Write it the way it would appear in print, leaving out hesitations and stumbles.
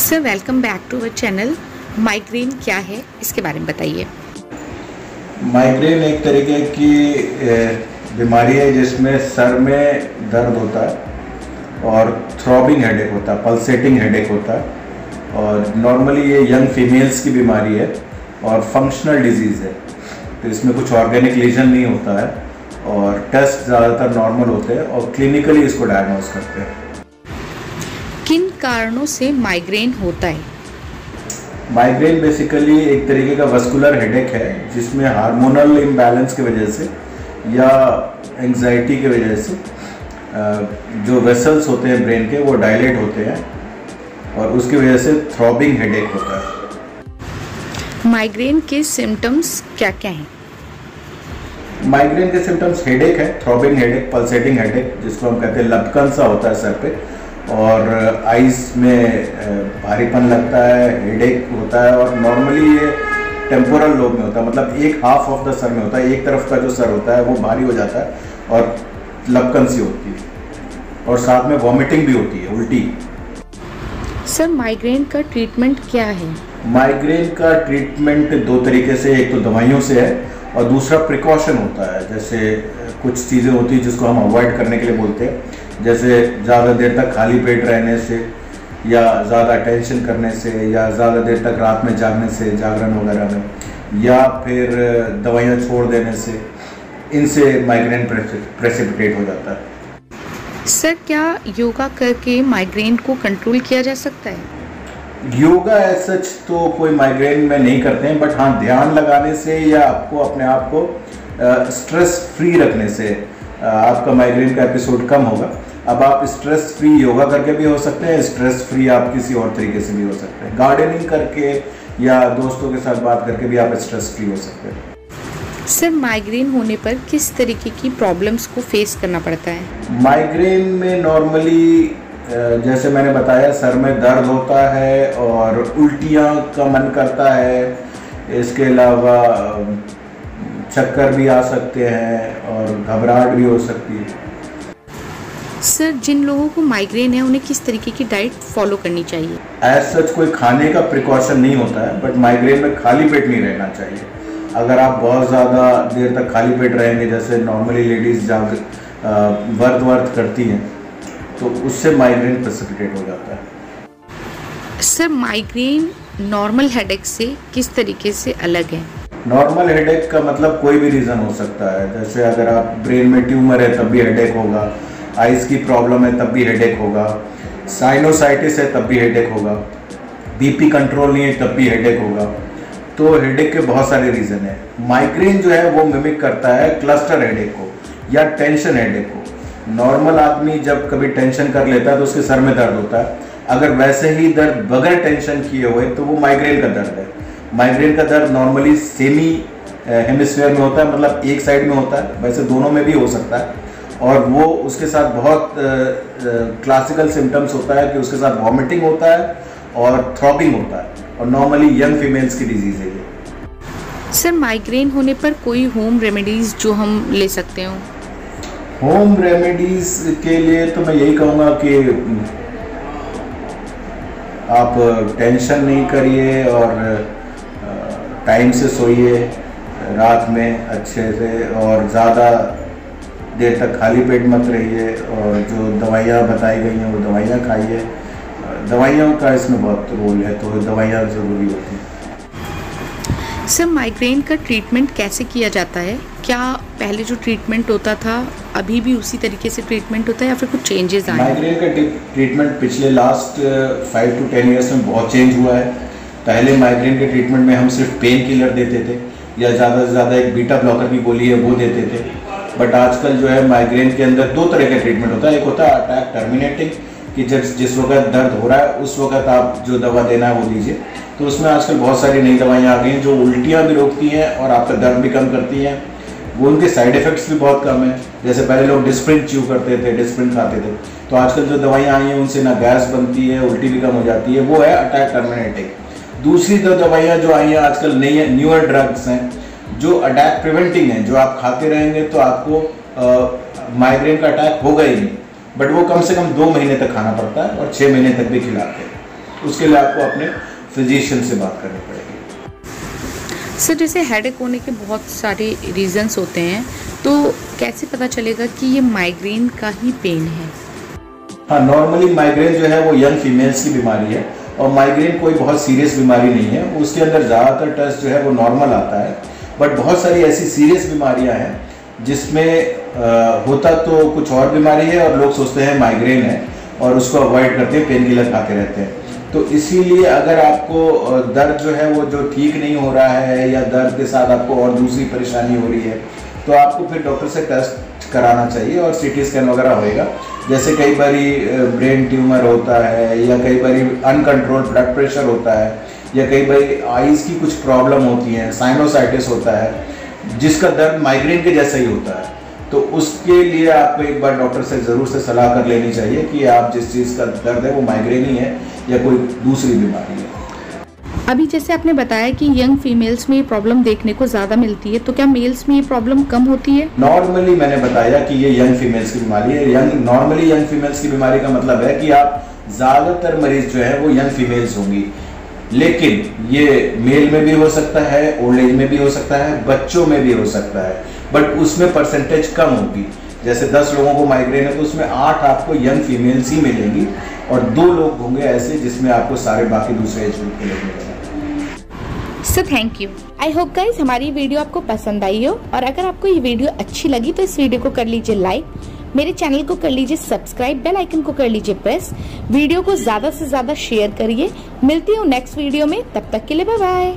Sir welcome back to our channel. Migraine क्या है, इसके बारे में बताइए। माइग्रेन एक तरीके की बीमारी है जिसमें सर में दर्द होता है और थ्रॉबिंग हेडेक होता है, पल्सेटिंग हेडेक होता है। और नॉर्मली ये यंग फीमेल्स की बीमारी है और फंक्शनल डिजीज़ है, तो इसमें कुछ ऑर्गेनिक लीजन नहीं होता है और टेस्ट ज़्यादातर नॉर्मल होते हैं और क्लिनिकली इसको डायग्नोज करते हैं। किन कारणों से माइग्रेन होता है? माइग्रेन बेसिकली एक तरीके का वस्कुलर हेडेक है जिसमें हार्मोनल इम्बैलेंस की वजह से या एंग्जाइटी की वजह से जो वेसल्स होते हैं ब्रेन के वो डायलेट होते हैं और उसकी वजह से थ्रॉबिंग हेडेक होता है। माइग्रेन के सिम्टम्स क्या क्या हैं? माइग्रेन के सिम्टम्स हेडेक है, थ्रॉबिंग हेडेक, पल्सेटिंग हेडेक, जिसको हम कहते हैं लपकन सा होता है सर पे, और आइज़ में भारीपन लगता है, हेडेक होता है। और नॉर्मली ये टेम्पोरल लोब में होता है, मतलब एक हाफ ऑफ द सर में होता है, एक तरफ का जो सर होता है वो भारी हो जाता है और लपकन सी होती है और साथ में वॉमिटिंग भी होती है, उल्टी। सर माइग्रेन का ट्रीटमेंट क्या है? माइग्रेन का ट्रीटमेंट दो तरीके से, एक तो दवाइयों से है और दूसरा प्रिकॉशन होता है। जैसे कुछ चीज़ें होती हैं जिसको हम अवॉइड करने के लिए बोलते हैं, जैसे ज़्यादा देर तक खाली पेट रहने से या ज़्यादा टेंशन करने से या ज़्यादा देर तक रात में जागने से, जागरण वगैरह में, या फिर दवाइयाँ छोड़ देने से, इनसे माइग्रेन प्रेसिपिटेट हो जाता है। सर क्या योगा करके माइग्रेन को कंट्रोल किया जा सकता है? योगा एज सच तो कोई माइग्रेन में नहीं करते हैं, बट हाँ ध्यान लगाने से या आपको अपने आप को स्ट्रेस फ्री रखने से आपका माइग्रेन का एपिसोड कम होगा। अब आप स्ट्रेस फ्री योगा करके भी हो सकते हैं, स्ट्रेस फ्री आप किसी और तरीके से भी हो सकते हैं, गार्डनिंग करके या दोस्तों के साथ बात करके भी आप स्ट्रेस फ्री हो सकते हैं। सर माइग्रेन होने पर किस तरीके की प्रॉब्लम्स को फेस करना पड़ता है? माइग्रेन में नॉर्मली जैसे मैंने बताया, सर में दर्द होता है और उल्टियाँ का मन करता है, इसके अलावा चक्कर भी आ सकते हैं और घबराहट भी हो सकती है। सर जिन लोगों को माइग्रेन है उन्हें किस तरीके की डाइट फॉलो करनी चाहिए? एज सच कोई खाने का प्रिकॉशन नहीं होता है, बट माइग्रेन में खाली पेट नहीं रहना चाहिए। अगर आप बहुत ज़्यादा देर तक खाली पेट रहेंगे, जैसे नॉर्मली लेडीज़ जब वर्त करती हैं, तो उससे माइग्रेन प्रेसिपिटेट हो जाता है। सर माइग्रेन नॉर्मल हेडेक से किस तरीके से अलग है? नॉर्मल हेडेक का मतलब कोई भी रीज़न हो सकता है, जैसे अगर आप ब्रेन में ट्यूमर है तब भी हेडेक होगा, आइज़ की प्रॉब्लम है तब भी हेडेक होगा, साइनोसाइटिस है तब भी हेडेक होगा, बीपी कंट्रोल नहीं है तब भी हेडेक होगा। तो हेडेक के बहुत सारे रीज़न है। माइग्रेन जो है वो मिमिक करता है क्लस्टर हेडेक को या टेंशन हेडेक को। नॉर्मल आदमी जब कभी टेंशन कर लेता है तो उसके सर में दर्द होता है, अगर वैसे ही दर्द बगैर टेंशन किए हुए तो वो माइग्रेन का दर्द है। माइग्रेन का दर्द नॉर्मली सेमी हेमिस्फीयर में होता है, मतलब एक साइड में होता है, वैसे दोनों में भी हो सकता है। और वो उसके साथ बहुत क्लासिकल सिम्टम्स होता है कि उसके साथ वॉमिटिंग होता है और थ्रॉबिंग होता है, और नॉर्मली यंग फीमेल्स की डिजीज़ है ये। सर माइग्रेन होने पर कोई होम रेमेडीज़ जो हम ले सकते हो? होम रेमेडीज़ के लिए तो मैं यही कहूँगा कि आप टेंशन नहीं करिए और टाइम से सोइए रात में अच्छे से, और ज़्यादा देर तक खाली पेट मत रहिए, और जो दवाइयाँ बताई गई हैं वो दवाइयाँ खाइए। दवाइयों का इसमें बहुत रोल है, तो दवाइयाँ ज़रूरी होती हैं। सर माइग्रेन का ट्रीटमेंट कैसे किया जाता है? क्या पहले जो ट्रीटमेंट होता था अभी भी उसी तरीके से ट्रीटमेंट होता है या फिर कुछ चेंजेस आए? माइग्रेन का ट्रीटमेंट पिछले लास्ट 5 to 10 ईयर्स में बहुत चेंज हुआ है। पहले माइग्रेन के ट्रीटमेंट में हम सिर्फ पेन किलर देते थे या ज़्यादा से ज़्यादा एक बीटा ब्लॉकर की गोली है वो देते थे, बट आजकल जो है माइग्रेन के अंदर दो तरह का ट्रीटमेंट होता है। एक होता है अटैक टर्मिनेटिंग, कि जिस वक्त दर्द हो रहा है उस वक्त आप जो दवा देना है वो दीजिए। तो उसमें आजकल बहुत सारी नई दवाइयाँ आ गई हैं जो उल्टियाँ भी रोकती हैं और आपका दर्द भी कम करती हैं। वो उनके साइड इफ़ेक्ट्स भी बहुत कम है। जैसे पहले लोग डिस्प्रिन च्यू करते थे, डिस्प्रिन खाते थे, तो आजकल जो दवाइयाँ आई हैं उनसे ना गैस बनती है, उल्टी भी कम हो जाती है, वो है अटैक टर्मिनेटिंग। दूसरी दो दवाइयाँ जो आई हैं आजकल नई है, न्यूअर ड्रग्स हैं जो अटैक प्रिवेंटिंग हैं, जो आप खाते रहेंगे तो आपको माइग्रेन का अटैक होगा ही नहीं, बट वो कम से कम 2 महीने तक खाना पड़ता है और 6 महीने तक भी खिलाते हैं। उसके लिए आपको अपने फिजिशियन से बात करनी पड़ेगी। सर जैसे हेडेक होने के बहुत सारे रीजंस होते हैं, तो कैसे पता चलेगा कि ये माइग्रेन का ही पेन है? हाँ, नॉर्मली माइग्रेन जो है वो यंग फीमेल्स की बीमारी है और माइग्रेन कोई बहुत सीरियस बीमारी नहीं है। उसके अंदर ज़्यादातर टेस्ट जो है वो नॉर्मल आता है, बट बहुत सारी ऐसी सीरियस बीमारियां हैं जिसमें होता तो कुछ और बीमारी है और लोग सोचते हैं माइग्रेन है और उसको अवॉइड करते हैं, पेन किलर खाते रहते हैं। तो इसीलिए अगर आपको दर्द जो है वो जो ठीक नहीं हो रहा है या दर्द के साथ आपको और दूसरी परेशानी हो रही है, तो आपको फिर डॉक्टर से टेस्ट कराना चाहिए और सीटी स्कैन वगैरह होएगा। जैसे कई बारी ब्रेन ट्यूमर होता है या कई बारी अनकंट्रोल्ड ब्लड प्रेशर होता है या कई बारी आईज की कुछ प्रॉब्लम होती है, साइनोसाइटिस होता है जिसका दर्द माइग्रेन के जैसा ही होता है। तो उसके लिए आपको एक बार डॉक्टर से ज़रूर से सलाह कर लेनी चाहिए कि आप जिस चीज़ का दर्द है वो माइग्रेन ही है या कोई दूसरी बीमारी है। अभी जैसे आपने बताया कि यंग फीमेल्स में ये प्रॉब्लम देखने को ज़्यादा मिलती है, तो क्या मेल्स में ये प्रॉब्लम कम होती है? नॉर्मली मैंने बताया कि ये यंग फीमेल्स की बीमारी है। नॉर्मली यंग फीमेल्स की बीमारी का मतलब है कि आप ज़्यादातर मरीज जो है वो यंग फीमेल्स होंगी, लेकिन ये मेल में भी हो सकता है, ओल्ड एज में भी हो सकता है, बच्चों में भी हो सकता है, बट उसमें परसेंटेज कम होगी। जैसे 10 लोगों को माइग्रेन है तो उसमें 8 आपको यंग फीमेल्स ही मिलेंगी और 2 लोग होंगे ऐसे जिसमें आपको सारे बाकी दूसरे एज ग्रुप के लोग मिलेंगे। So thank you. I hope guys हमारी वीडियो आपको पसंद आई हो, और अगर आपको ये वीडियो अच्छी लगी तो इस वीडियो को कर लीजिए लाइक, मेरे चैनल को कर लीजिए सब्सक्राइब, बेल आइकन को कर लीजिए प्रेस, वीडियो को ज्यादा से ज्यादा शेयर करिए। मिलती हूँ नेक्स्ट वीडियो में, तब तक के लिए बाय बाय।